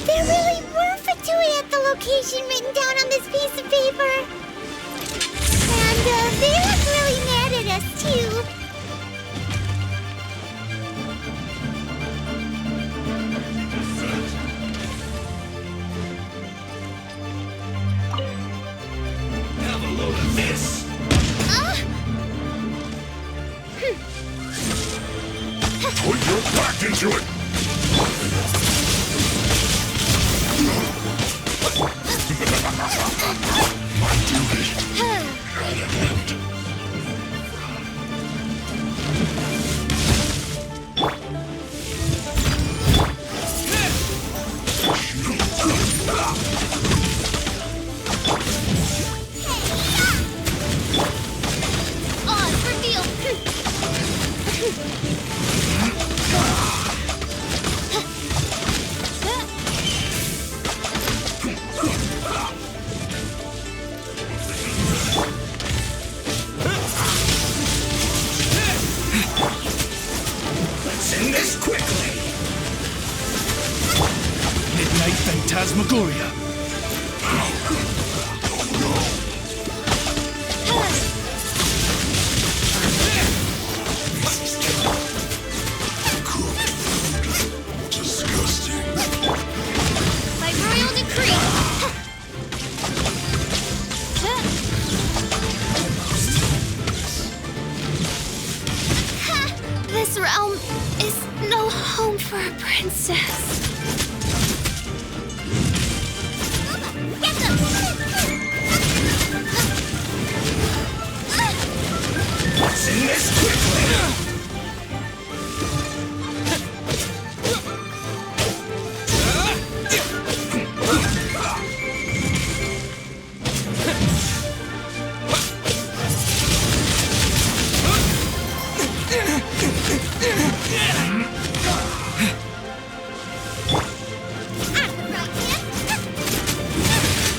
There really were Fatui at the location written down on this piece of paper. And they look really mad at us, too. Have a load of this! Put your back into it! My duty at an end. On for real. Let's end this quickly! Midnight Phantasmagoria. Disgusting. By royal decree. This realm is no home for a princess. Let's end this quickly!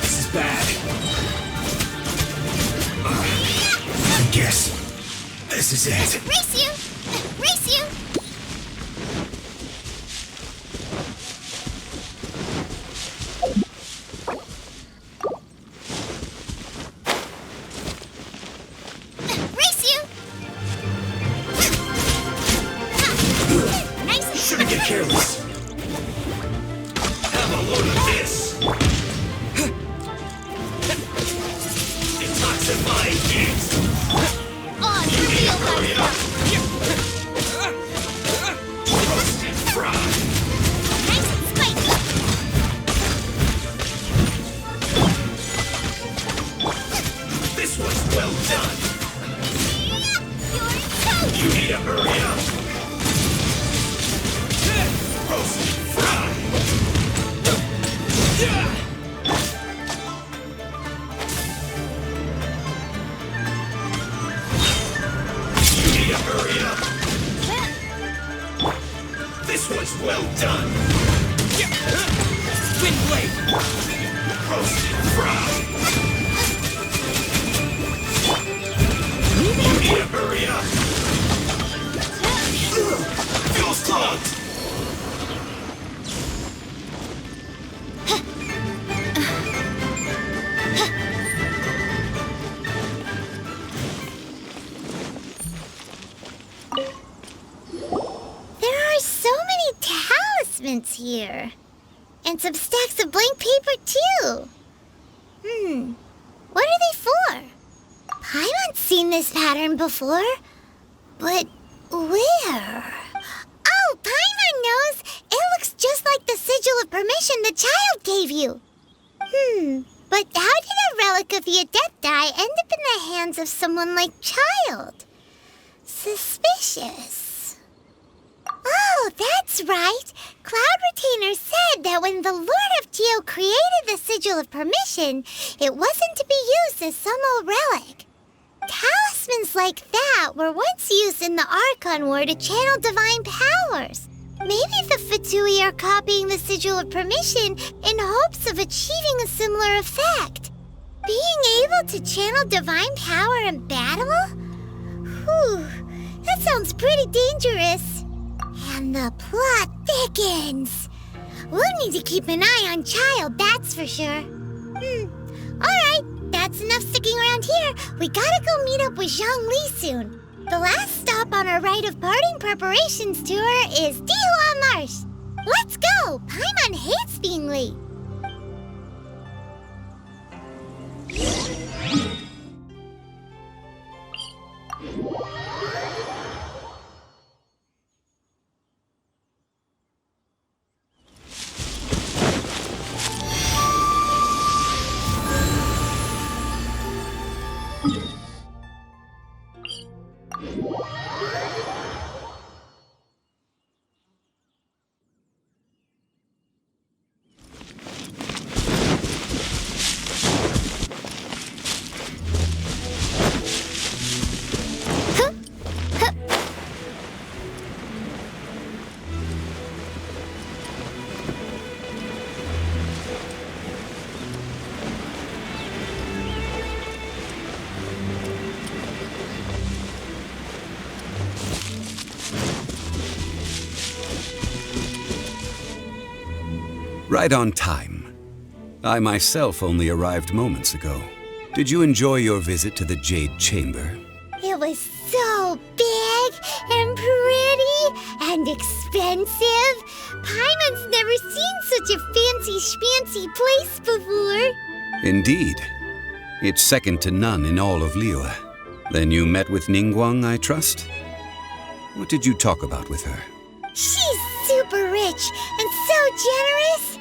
This is bad. I guess this is it. Race you! Race you! Race you! Nice and Shouldn't get careless. Have a load of this. Detoxifying heat. on for real, Hurry buddy. up. Roasted fried. Nice and spicy. This was well done. You're toast. You need to hurry up. Roasted fried. You need to hurry up. This was well done. Wind blade. Roasted fried. You need to hurry up. Fuel's clogged. There are so many talismans here. And some stacks of blank paper, too. What are they for? Paimon's seen this pattern before. But where? Oh, Paimon knows. It looks just like the sigil of permission the child gave you. But how did a relic of the Adepti end up in the hands of someone like Child? Suspicious. Oh, that's right. Cloud Retainer said that when the Lord of Geo created the Sigil of Permission, it wasn't to be used as some old relic. Talismans like that were once used in the Archon War to channel divine powers. Maybe the Fatui are copying the Sigil of Permission in hopes of achieving a similar effect. Being able to channel divine power in battle? Whew, that sounds pretty dangerous. And the plot thickens. We'll need to keep an eye on Child, that's for sure. Alright, that's enough sticking around here. We gotta go meet up with Zhongli soon. The last stop on our rite of parting preparations tour is Dihua Marsh. Let's go! Paimon hates being late. Right on time. I myself only arrived moments ago. Did you enjoy your visit to the Jade Chamber? It was so big and pretty and expensive. Paimon's never seen such a fancy schmancy place before. Indeed. It's second to none in all of Liyue. Then you met with Ningguang, I trust? What did you talk about with her? She's super rich and so generous.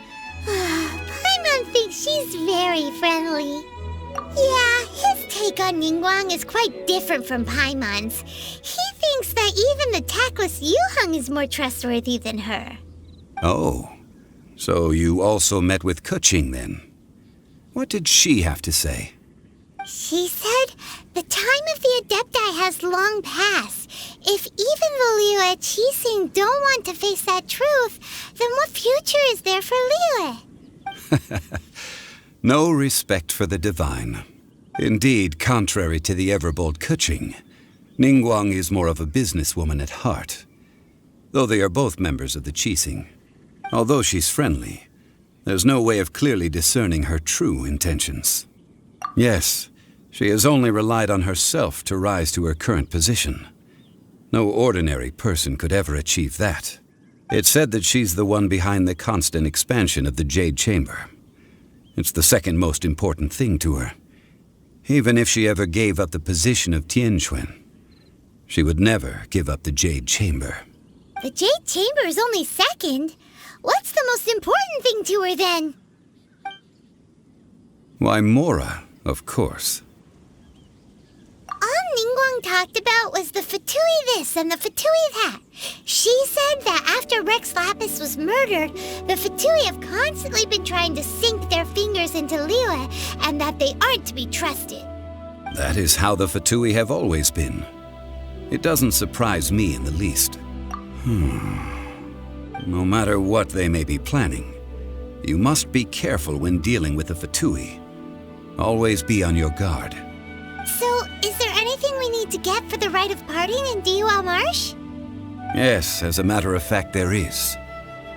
Paimon thinks she's very friendly. Yeah, his take on Ningguang is quite different from Paimon's. He thinks that even the tactless Yuheng is more trustworthy than her. Oh, so you also met with Keqing then? What did she have to say? She said the time of the Adepti has long passed. If even the Liyue Qixing don't want to face that truth, then what future is there for Liyue? No respect for the divine. Indeed, contrary to the ever-bold Keqing, Ningguang is more of a businesswoman at heart. Though they are both members of the Qixing. Although she's friendly, there's no way of clearly discerning her true intentions. Yes, she has only relied on herself to rise to her current position. No ordinary person could ever achieve that. It's said that she's the one behind the constant expansion of the Jade Chamber. It's the second most important thing to her. Even if she ever gave up the position of Tianquan, she would never give up the Jade Chamber. The Jade Chamber is only second. What's the most important thing to her then? Why, Mora, of course. All Ningguang talked about was the Fatui this and the Fatui that. She said that after Rex Lapis was murdered, the Fatui have constantly been trying to sink their fingers into Liyue and that they aren't to be trusted. That is how the Fatui have always been. It doesn't surprise me in the least. No matter what they may be planning, you must be careful when dealing with the Fatui. Always be on your guard. So, is there anything we need to get for the rite of parting in Dihua Marsh? Yes, as a matter of fact, there is.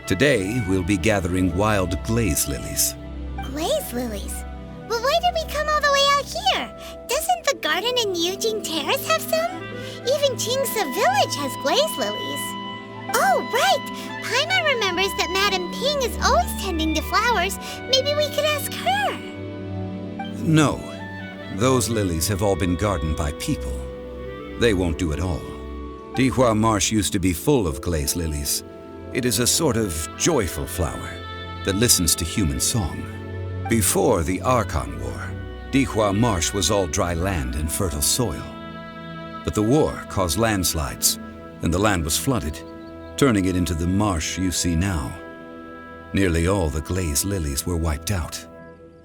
Today, we'll be gathering wild glaze lilies. Glaze lilies? But why did we come all the way out here? Doesn't the garden in Eugene Terrace have some? Even Qingsa Village has glaze lilies. Oh, right! Paimon remembers that Madame Ping is always tending to flowers. Maybe we could ask her. No. Those lilies have all been gardened by people. They won't do it all. Dihua Marsh used to be full of glaze lilies. It is a sort of joyful flower that listens to human song. Before the Archon War, Dihua Marsh was all dry land and fertile soil. But the war caused landslides, and the land was flooded, turning it into the marsh you see now. Nearly all the glaze lilies were wiped out.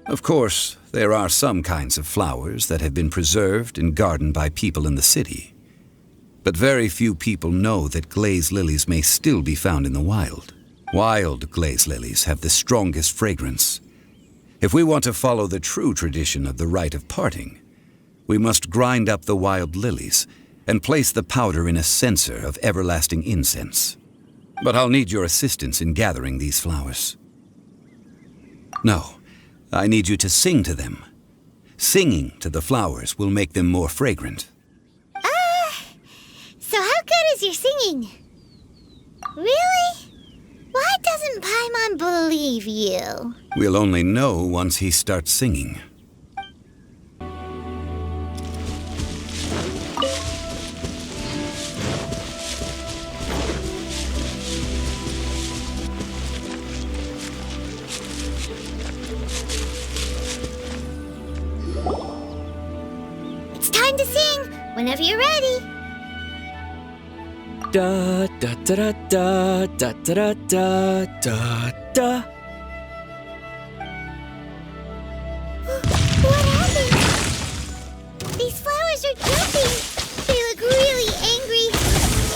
Of course, there are some kinds of flowers that have been preserved and gardened by people in the city. But very few people know that glaze lilies may still be found in the wild. Wild glaze lilies have the strongest fragrance. If we want to follow the true tradition of the rite of parting, we must grind up the wild lilies and place the powder in a censer of everlasting incense. But I'll need your assistance in gathering these flowers. No, I need you to sing to them. Singing to the flowers will make them more fragrant. So how good is your singing? Really? Why doesn't Paimon believe you? We'll only know once he starts singing. It's time to sing, whenever you're ready. Da da da da da da da da da. What happened? These flowers are jumping. They look really angry.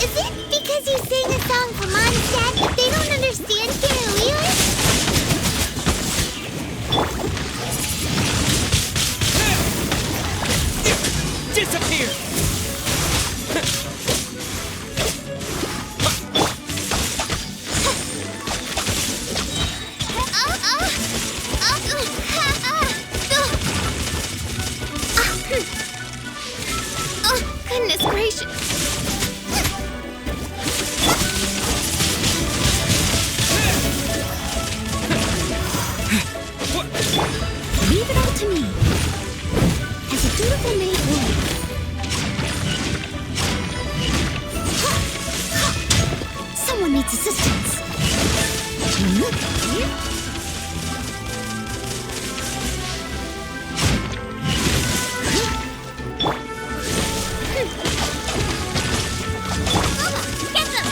Is it because you sang a song for Mondstadt that they don't understand Carolina? Disappear! Oh, goodness gracious. Leave it all to me. As a dutiful maid would. Someone needs assistance. Get them!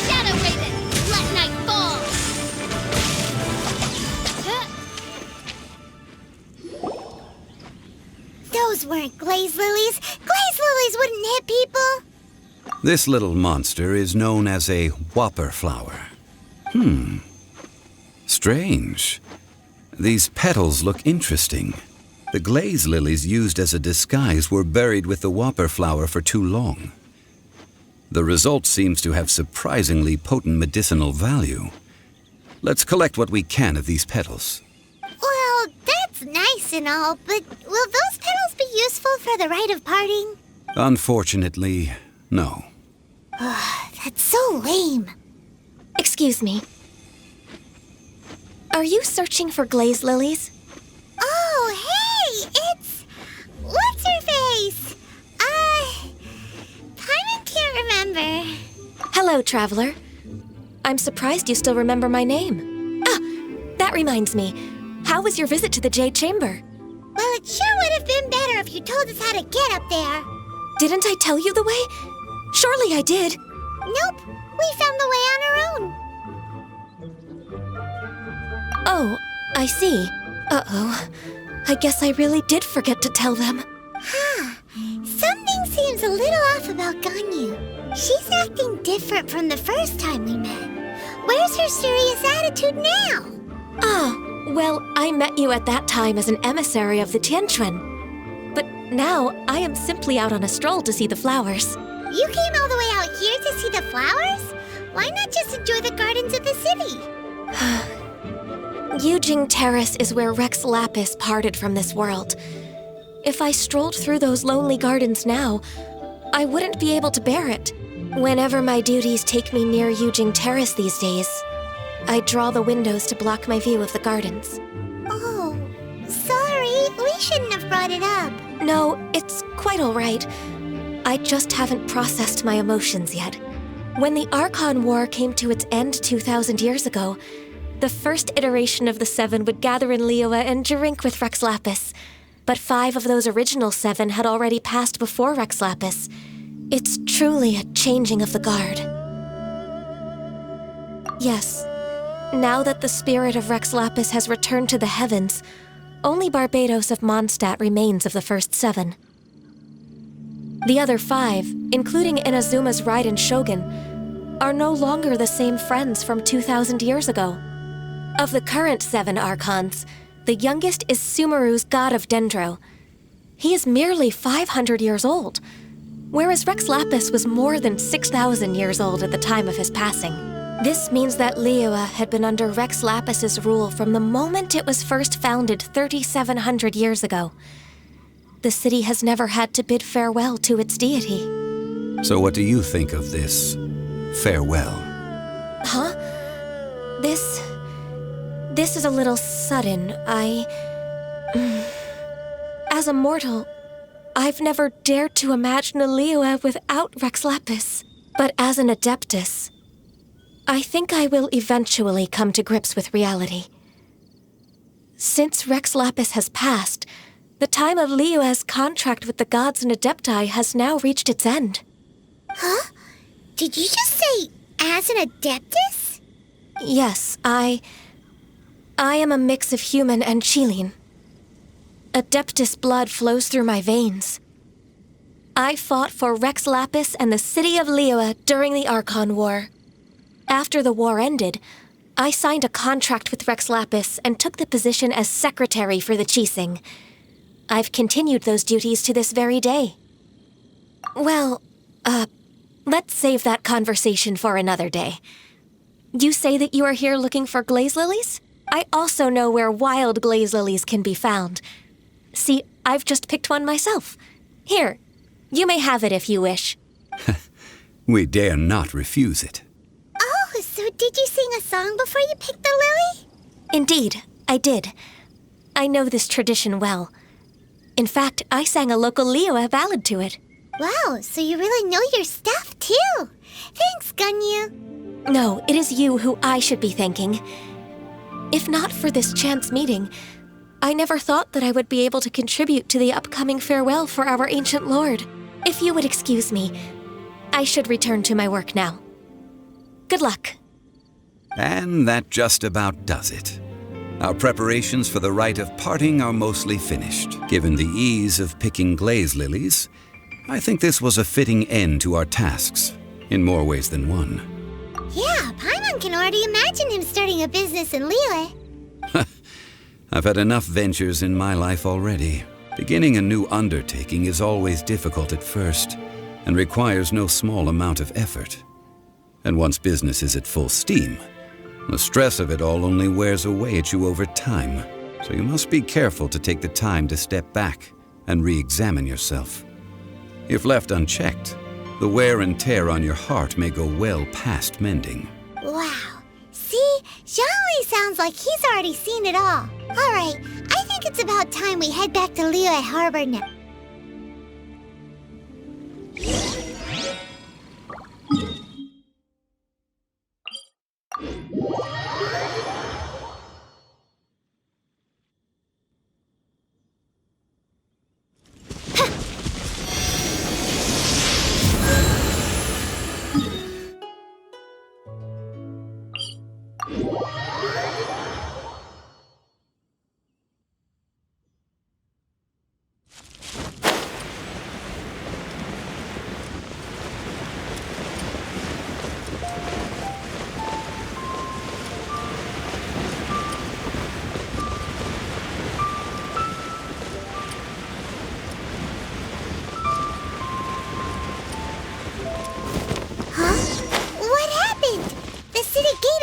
Shadow Raven, let night fall! Those weren't glaze lilies. Glaze lilies wouldn't hit people. This little monster is known as a whopper flower. Strange. These petals look interesting. The glaze lilies used as a disguise were buried with the whopper flower for too long. The result seems to have surprisingly potent medicinal value. Let's collect what we can of these petals. Well, that's nice and all, but will those petals be useful for the rite of parting? Unfortunately, no. That's so lame. Excuse me. Are you searching for glaze lilies? Oh, hey, it's... What's her face? Paimon can't remember. Hello, traveler. I'm surprised you still remember my name. Ah, that reminds me. How was your visit to the Jade Chamber? Well, it sure would have been better if you told us how to get up there. Didn't I tell you the way? Surely I did. Nope, we found the way on our own. Oh, I see. Uh-oh. I guess I really did forget to tell them. Something seems a little off about Ganyu. She's acting different from the first time we met. Where's her serious attitude now? Ah, well, I met you at that time as an emissary of the Tianquan. But now, I am simply out on a stroll to see the flowers. You came all the way out here to see the flowers? Why not just enjoy the gardens of the city? Yujing Terrace is where Rex Lapis parted from this world. If I strolled through those lonely gardens now, I wouldn't be able to bear it. Whenever my duties take me near Yujing Terrace these days, I draw the windows to block my view of the gardens. Oh, sorry. We shouldn't have brought it up. No, it's quite all right. I just haven't processed my emotions yet. When the Archon War came to its end 2,000 years ago, the first iteration of the Seven would gather in Liyue and drink with Rex Lapis. But 5 of those original 7 had already passed before Rex Lapis. It's truly a changing of the guard. Yes, now that the spirit of Rex Lapis has returned to the heavens, only Barbados of Mondstadt remains of the first 7. The other 5, including Inazuma's Raiden Shogun, are no longer the same friends from 2,000 years ago. Of the current 7 Archons, the youngest is Sumeru's god of Dendro. He is merely 500 years old, whereas Rex Lapis was more than 6,000 years old at the time of his passing. This means that Liyue had been under Rex Lapis's rule from the moment it was first founded 3,700 years ago. The city has never had to bid farewell to its deity. So what do you think of this farewell? Huh? This is a little sudden. As a mortal, I've never dared to imagine a Liyue without Rex Lapis. But as an Adeptus, I think I will eventually come to grips with reality. Since Rex Lapis has passed, the time of Liyue's contract with the gods and Adepti has now reached its end. Huh? Did you just say, as an Adeptus? Yes, I am a mix of human and Chilean. Adeptus blood flows through my veins. I fought for Rex Lapis and the city of Liyue during the Archon War. After the war ended, I signed a contract with Rex Lapis and took the position as secretary for the Qixing. I've continued those duties to this very day. Well, let's save that conversation for another day. You say that you are here looking for glaze lilies? I also know where wild glaze lilies can be found. See, I've just picked one myself. Here, you may have it if you wish. We dare not refuse it. Oh, so did you sing a song before you picked the lily? Indeed, I did. I know this tradition well. In fact, I sang a local Liyue ballad to it. Wow, so you really know your stuff, too. Thanks, Gunyu. No, it is you who I should be thanking. If not for this chance meeting, I never thought that I would be able to contribute to the upcoming farewell for our ancient lord. If you would excuse me, I should return to my work now. Good luck. And that just about does it. Our preparations for the rite of parting are mostly finished. Given the ease of picking glaze lilies, I think this was a fitting end to our tasks, in more ways than one. Yeah, Paimon can already imagine him starting a business in Liyue. I've had enough ventures in my life already. Beginning a new undertaking is always difficult at first, and requires no small amount of effort. And once business is at full steam, the stress of it all only wears away at you over time, so you must be careful to take the time to step back and re-examine yourself. If left unchecked, the wear and tear on your heart may go well past mending. Wow. See? Zhongli sounds like he's already seen it all. All right, I think it's about time we head back to Liyue Harbor now.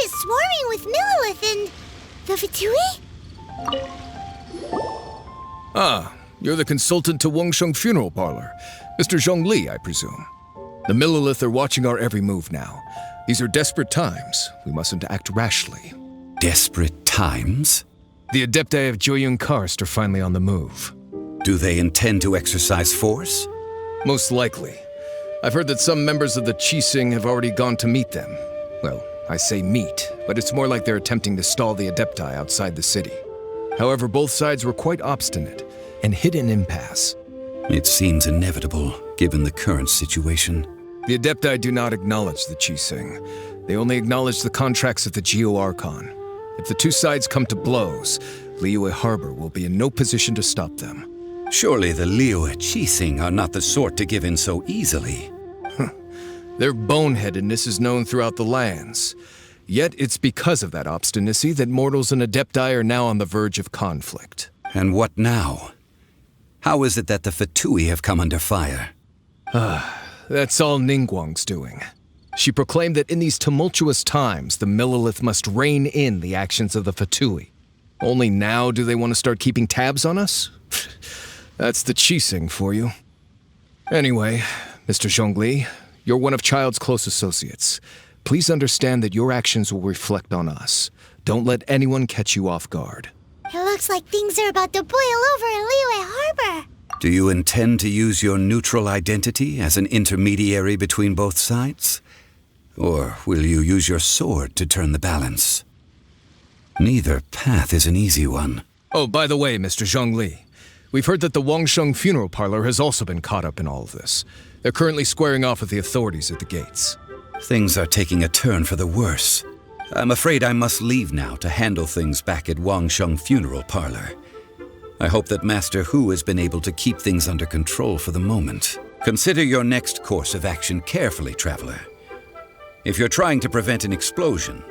Swarming with Millilith and the Fatui? Ah, you're the consultant to Wengsheng Funeral Parlor. Mr. Zhongli, I presume. The Millilith are watching our every move now. These are desperate times. We mustn't act rashly. Desperate times? The Adepti of Joyun Karst are finally on the move. Do they intend to exercise force? Most likely. I've heard that some members of the Qixing have already gone to meet them. Well, I say meet, but it's more like they're attempting to stall the Adepti outside the city. However, both sides were quite obstinate and hit an impasse. It seems inevitable, given the current situation. The Adepti do not acknowledge the Qixing. They only acknowledge the contracts of the Geo-Archon. If the two sides come to blows, Liyue Harbor will be in no position to stop them. Surely the Liyue Qixing are not the sort to give in so easily. Their boneheadedness is known throughout the lands. Yet it's because of that obstinacy that mortals and Adepti are now on the verge of conflict. And what now? How is it that the Fatui have come under fire? That's all Ningguang's doing. She proclaimed that in these tumultuous times, the Millelith must rein in the actions of the Fatui. Only now do they want to start keeping tabs on us? That's the Qixing for you. Anyway, Mr. Zhongli, you're one of Child's close associates. Please understand that your actions will reflect on us. Don't let anyone catch you off guard. It looks like things are about to boil over in Liyue Harbor. Do you intend to use your neutral identity as an intermediary between both sides? Or will you use your sword to turn the balance? Neither path is an easy one. Oh, by the way, Mr. Zhongli, we've heard that the Wangsheng funeral parlor has also been caught up in all of this. They're currently squaring off with the authorities at the gates. Things are taking a turn for the worse. I'm afraid I must leave now to handle things back at Wangsheng funeral parlor. I hope that Master Hu has been able to keep things under control for the moment. Consider your next course of action carefully, traveler. If you're trying to prevent an explosion,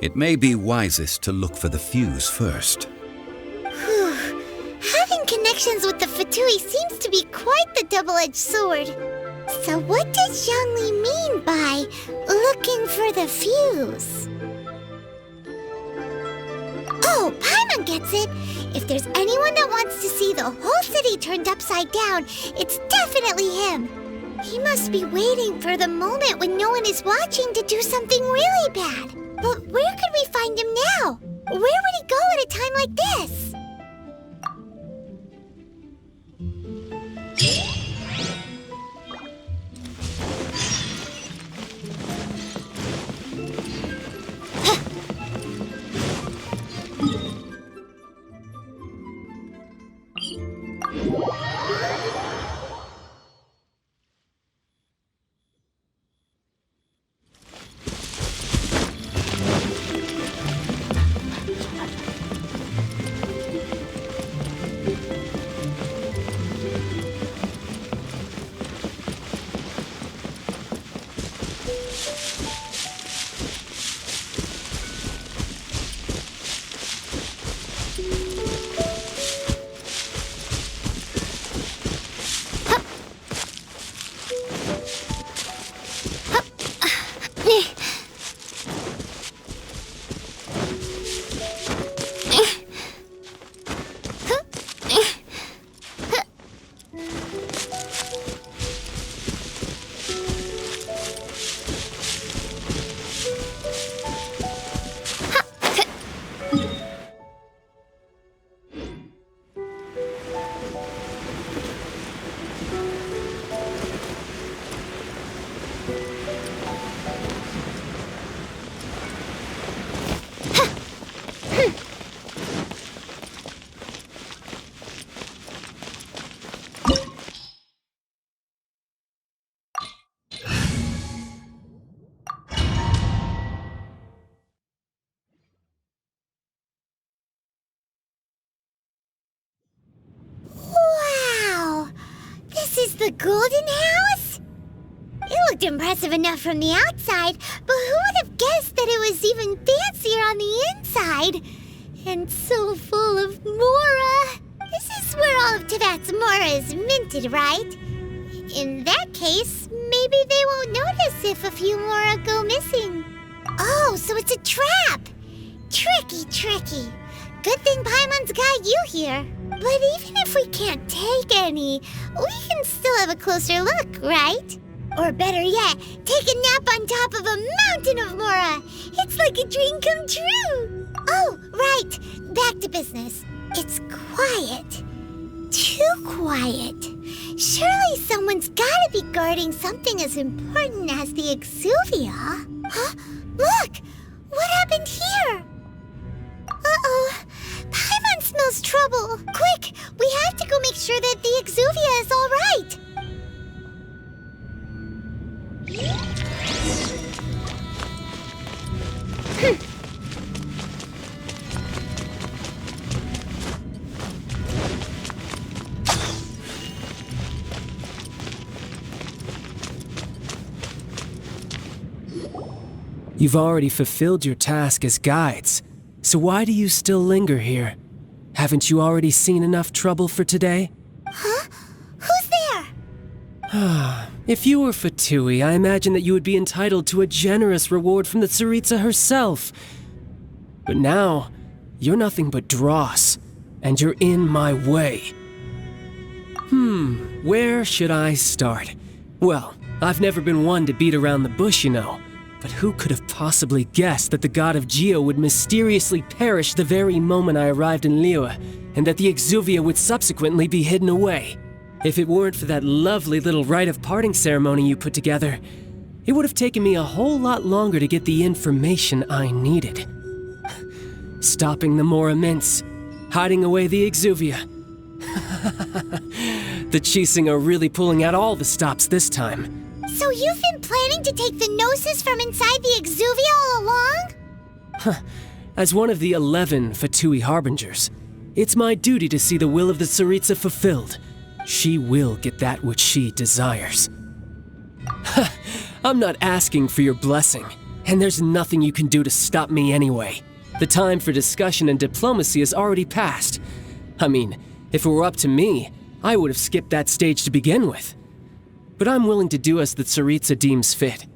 it may be wisest to look for the fuse first. Whew. Having connections with the Fatui seems to be quite the double-edged sword. So what does Zhongli mean by looking for the fuse? Oh, Paimon gets it! If there's anyone that wants to see the whole city turned upside down, it's definitely him. He must be waiting for the moment when no one is watching to do something really bad. But where could we find him now? Where would he go at a time like this? The Golden House? It looked impressive enough from the outside, but who would have guessed that it was even fancier on the inside? And so full of Mora. This is where all of Teyvat's Mora is minted, right? In that case, maybe they won't notice if a few Mora go missing. Oh, so it's a trap! Tricky, tricky. Good thing Paimon's got you here. But even if we can't take any, we can still have a closer look, right? Or better yet, take a nap on top of a mountain of Mora. It's like a dream come true. Oh, right. Back to business. It's quiet. Too quiet. Surely someone's gotta be guarding something as important as the Exuvia. Huh? Look! What happened here? Uh-oh. Paimon smells trouble. Quick! We have to go make sure that the Exuvia is all right. You've already fulfilled your task as guides, so why do you still linger here? Haven't you already seen enough trouble for today? Huh? Who's there? If you were Fatui, I imagine that you would be entitled to a generous reward from the Tsaritsa herself. But now, you're nothing but dross, and you're in my way. Where should I start? Well, I've never been one to beat around the bush, you know. But who could have possibly guessed that the god of Geo would mysteriously perish the very moment I arrived in Liyue, and that the Exuvia would subsequently be hidden away? If it weren't for that lovely little rite of parting ceremony you put together, it would have taken me a whole lot longer to get the information I needed. Stopping the Mora Mints, hiding away the Exuvia. The Chising are really pulling out all the stops this time. So you've been planning to take the Gnosis from inside the Exuvia all along? As one of the 11 Fatui Harbingers, it's my duty to see the will of the Tsaritsa fulfilled. She will get that which she desires. I'm not asking for your blessing, and there's nothing you can do to stop me anyway. The time for discussion and diplomacy has already passed. I mean, if it were up to me, I would have skipped that stage to begin with. But I'm willing to do as the Tsaritsa deems fit.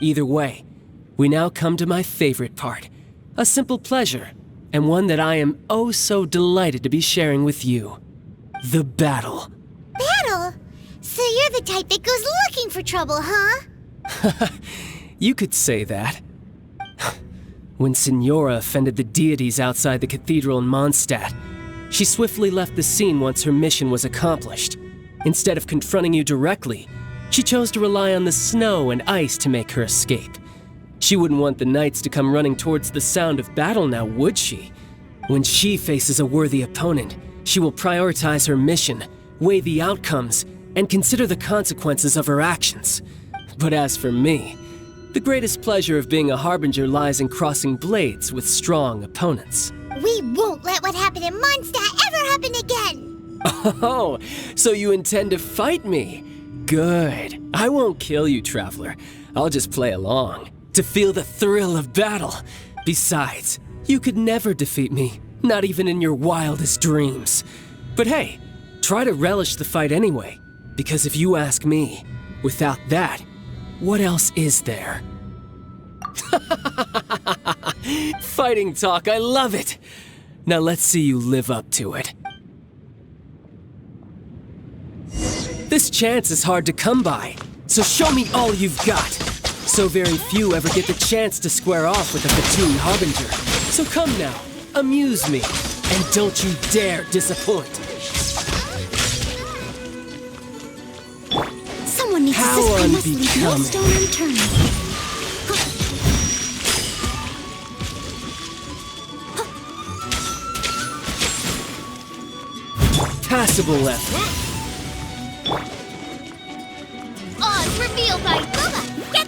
Either way, we now come to my favorite part. A simple pleasure, and one that I am oh so delighted to be sharing with you. The battle. Battle? So you're the type that goes looking for trouble, huh? You could say that. When Signora offended the deities outside the cathedral in Mondstadt, she swiftly left the scene once her mission was accomplished. Instead of confronting you directly, she chose to rely on the snow and ice to make her escape. She wouldn't want the knights to come running towards the sound of battle now, would she? When she faces a worthy opponent, she will prioritize her mission, weigh the outcomes, and consider the consequences of her actions. But as for me, the greatest pleasure of being a Harbinger lies in crossing blades with strong opponents. We won't let what happened in Mondstadt ever happen again! Oh, so you intend to fight me? Good. I won't kill you, Traveler. I'll just play along, to feel the thrill of battle. Besides, you could never defeat me, not even in your wildest dreams. But hey, try to relish the fight anyway, because if you ask me, without that, what else is there? Fighting talk, I love it! Now let's see you live up to it. This chance is hard to come by, so show me all you've got. So very few ever get the chance to square off with a Fatui Harbinger. So come now, amuse me, and don't you dare disappoint. Someone needs How to I must leave no unbecoming. stone unturned. Passable effort. Oz revealed by Bubba! Get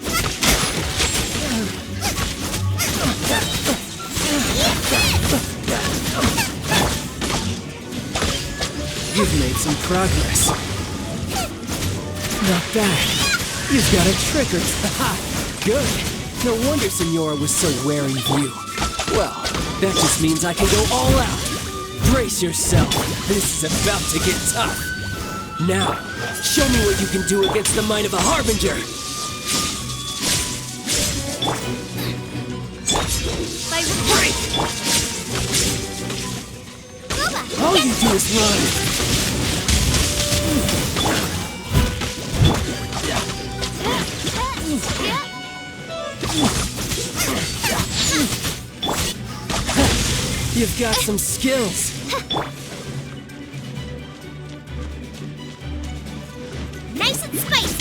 You've made some progress. Not bad. You've got a trick or two. Good. No wonder Signora was so wary of you. Well, that just means I can go all out. Brace yourself. This is about to get tough. Now, show me what you can do against the might of a Harbinger. Break! All you do is run. You've got some skills. Nice and spicy.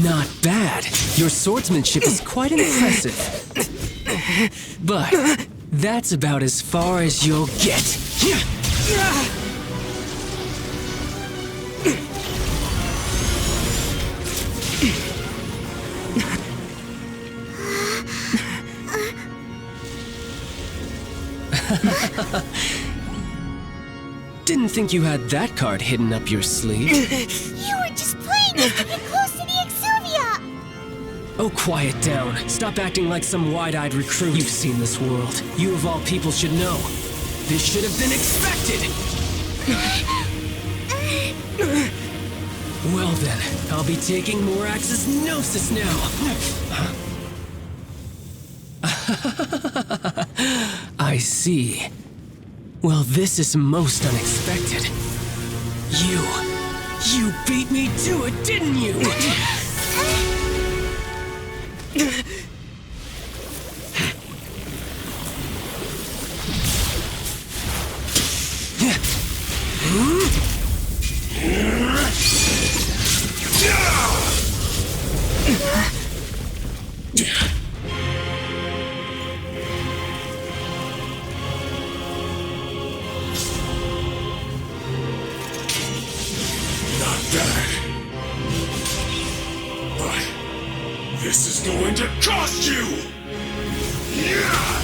Not bad. Your swordsmanship is quite impressive. But that's about as far as you'll get. Didn't think you had that card hidden up your sleeve. You were just playing us to get close to the Exuvia! Oh, quiet down. Stop acting like some wide-eyed recruit. You've seen this world. You of all people should know. This should have been expected! Well then, I'll be taking Morax's Gnosis now. I see. Well, this is most unexpected. You beat me to it, didn't you? Not bad. But this is going to cost you! Yeah!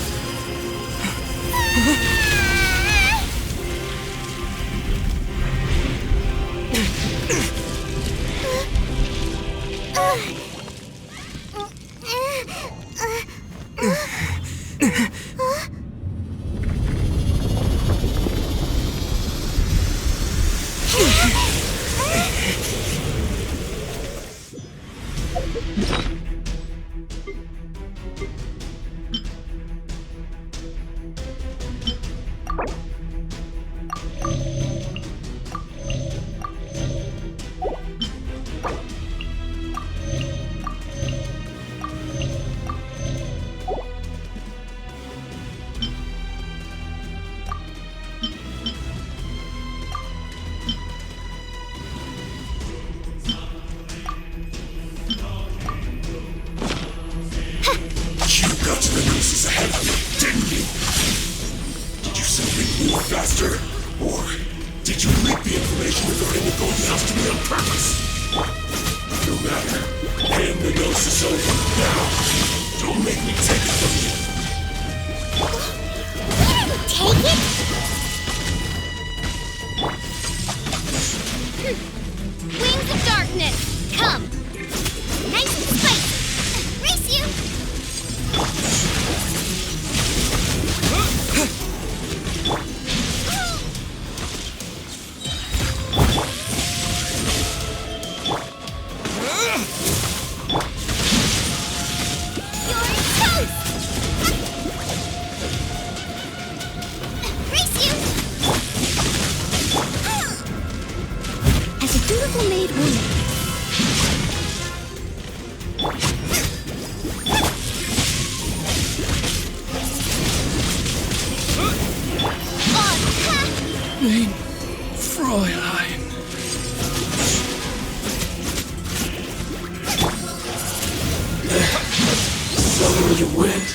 You got to the nooses ahead of me, didn't you? Did you simply move faster? Or did you leak the information regarding the Golden House to me on purpose? No matter. Hand the gnosis over now. Don't make me take it from you. Take it? Wings of darkness, come! Nice and spicy! Race you! You're toast! Race you! As a dutiful maid woman, Mein Fräulein. So you went.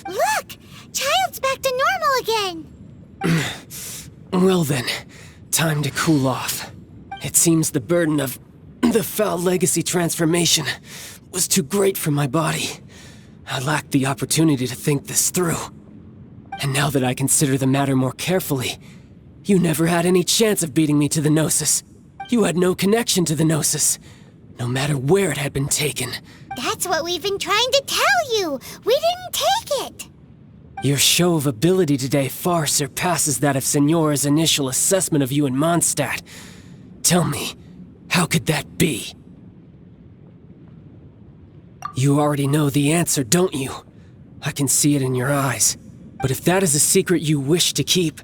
look! Child's back to normal again! Well then, time to cool off. It seems the burden of the foul legacy transformation was too great for my body. I lacked the opportunity to think this through. And now that I consider the matter more carefully, you never had any chance of beating me to the Gnosis. You had no connection to the Gnosis, no matter where it had been taken. That's what we've been trying to tell you! We didn't take it! Your show of ability today far surpasses that of Signora's initial assessment of you in Mondstadt. Tell me, how could that be? You already know the answer, don't you? I can see it in your eyes. But if that is a secret you wish to keep,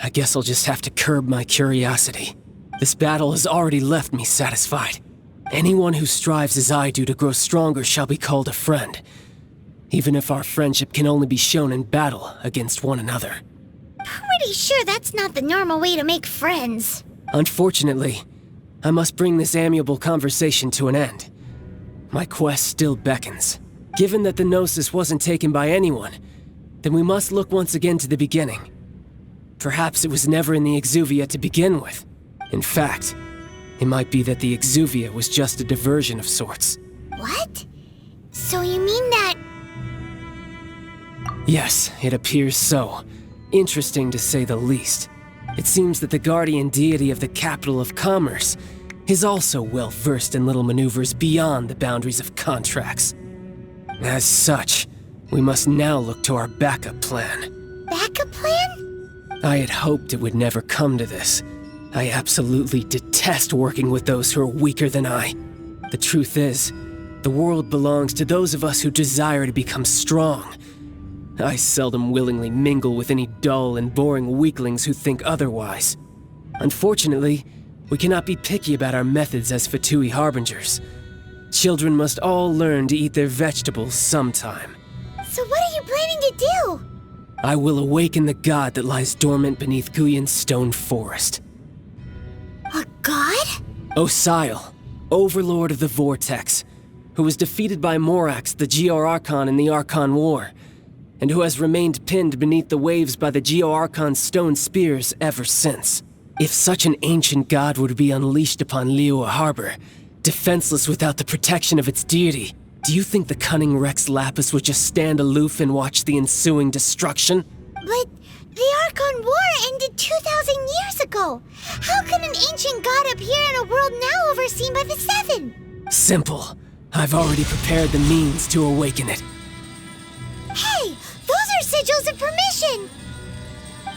I guess I'll just have to curb my curiosity. This battle has already left me satisfied. Anyone who strives as I do to grow stronger shall be called a friend, even if our friendship can only be shown in battle against one another. Pretty sure that's not the normal way to make friends. Unfortunately, I must bring this amiable conversation to an end. My quest still beckons. Given that the Gnosis wasn't taken by anyone, then we must look once again to the beginning. Perhaps it was never in the Exuvia to begin with. In fact, it might be that the Exuvia was just a diversion of sorts. What? So you mean that... Yes, it appears so. Interesting to say the least. It seems that the guardian deity of the capital of commerce is also well versed in little maneuvers beyond the boundaries of contracts. As such, we must now look to our backup plan. Backup plan? I had hoped it would never come to this. I absolutely detest working with those who are weaker than I. The truth is, the world belongs to those of us who desire to become strong. I seldom willingly mingle with any dull and boring weaklings who think otherwise. Unfortunately, we cannot be picky about our methods as Fatui Harbingers. Children must all learn to eat their vegetables sometime. So what are you planning to do? I will awaken the god that lies dormant beneath Guyan's stone forest. A god? Osial, overlord of the Vortex, who was defeated by Morax, the Geo-Archon in the Archon War, and who has remained pinned beneath the waves by the Geo-Archon's stone spears ever since. If such an ancient god were to be unleashed upon Liyue Harbor, defenseless without the protection of its deity, do you think the cunning Rex Lapis would just stand aloof and watch the ensuing destruction? But the Archon War ended 2,000 years ago. How can an ancient god appear in a world now overseen by the Seven? Simple. I've already prepared the means to awaken it. Hey, those are sigils of permission!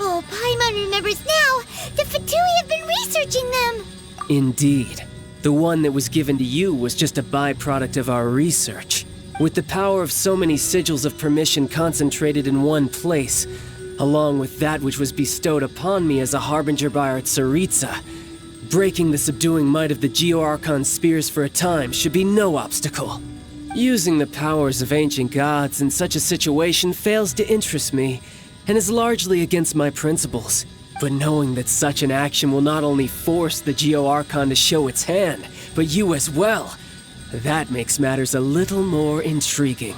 Oh, Paimon remembers now. The Fatui have been researching them. Indeed. The one that was given to you was just a byproduct of our research. With the power of so many sigils of permission concentrated in one place, along with that which was bestowed upon me as a harbinger by our Tsaritsa, breaking the subduing might of the Geo-Archon spears for a time should be no obstacle. Using the powers of ancient gods in such a situation fails to interest me, and is largely against my principles. But knowing that such an action will not only force the Geo-Archon to show its hand, but you as well, that makes matters a little more intriguing.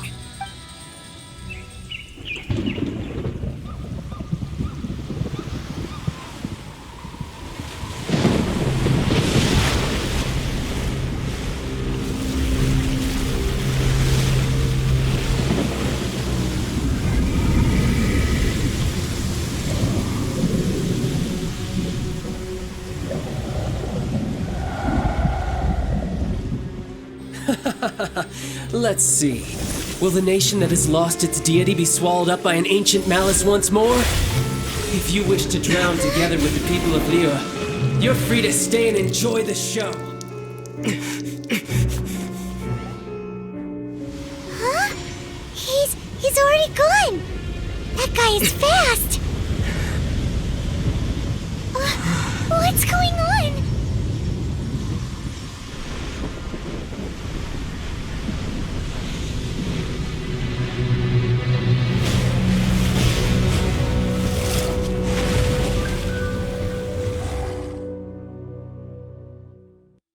Let's see. Will the nation that has lost its deity be swallowed up by an ancient malice once more? If you wish to drown together with the people of Liyue, you're free to stay and enjoy the show. Huh? He's already gone. That guy is fast.